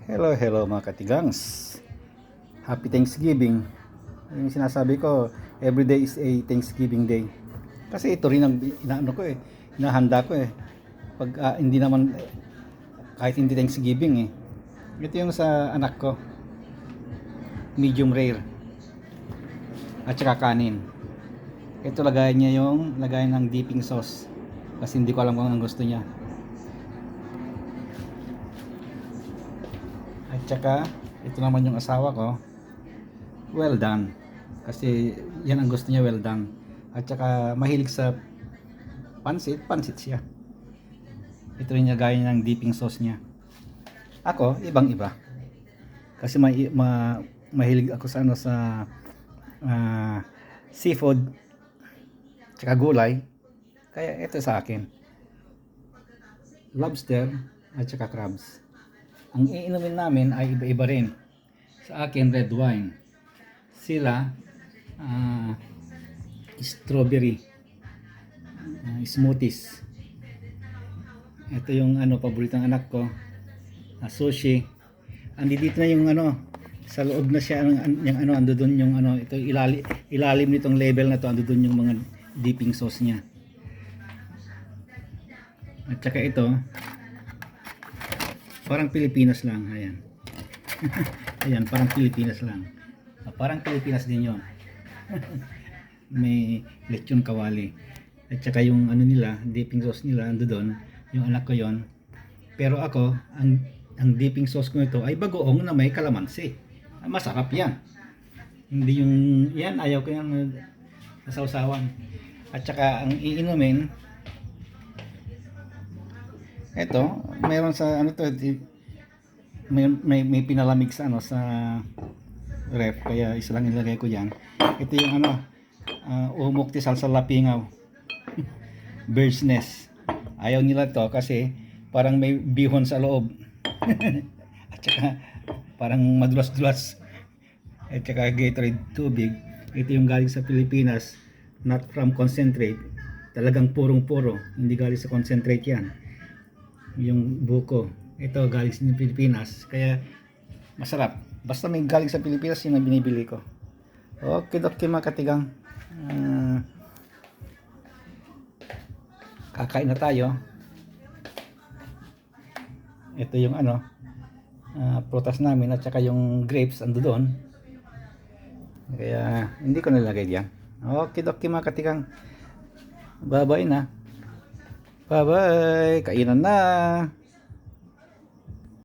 Hello, hello mga katigangs. Happy Thanksgiving. Yung sinasabi ko, every day is a Thanksgiving day. Kasi ito rin ang inaano ko hinahanda ko Pag hindi naman, kahit hindi Thanksgiving Ito yung sa anak ko, medium rare. At saka kanin. Ito lagayan niya yung lagayan ng dipping sauce. Kasi hindi ko alam kung anong gusto niya. At saka, ito naman yung asawa ko, well done. Kasi yan ang gusto niya, well done. At saka mahilig sa pansit siya. Ito rin niya gaya ng dipping sauce niya. Ako, ibang iba. Kasi mahilig ako sa seafood, tsaka gulay. Kaya ito sa akin. Lobster at saka crabs. Ang iinumin namin ay iba-iba rin. Sa akin, red wine. Sila, strawberry, smoothies. Ito yung paboritong anak ko, sushi. Andito na yung sa loob na siya, yung ando doon yung ito ilalim nitong label na to, ando doon yung mga dipping sauce niya. At saka ito, parang Pilipinas lang, ayan. Ayan, parang Pilipinas lang. Parang Pilipinas din 'yon. May lechon kawali. At saka yung nila, dipping sauce nila ando doon, yung anak ko 'yon. Pero ako, ang dipping sauce ko ito ay bagoong na may kalamansi. Masarap 'yan. Hindi yung yan, ayaw ko yung nasawsawan. At saka ang iinumin, ito, meron sa may pinalamig sa sa ref, kaya isa lang nilagay ko diyan. Ito yung umukti salsa lapingaw. Bird's nest. Ayaw nila to kasi parang may bihon sa loob. At saka parang madulas-dulas. At saka Gatorade tubig. Ito yung galing sa Pilipinas, not from concentrate. Talagang purong-puro, hindi galing sa concentrate yan. Yung buko, ito galing sa Pilipinas, kaya masarap. Basta may galing sa Pilipinas, yun ang binibili ko. Okay, mga katigang, kakain na tayo. Ito yung prutas namin, at saka yung grapes ando doon, kaya hindi ko nilagay diyan. Okay, mga katigang, bye bye na. Bye bye, kainan na.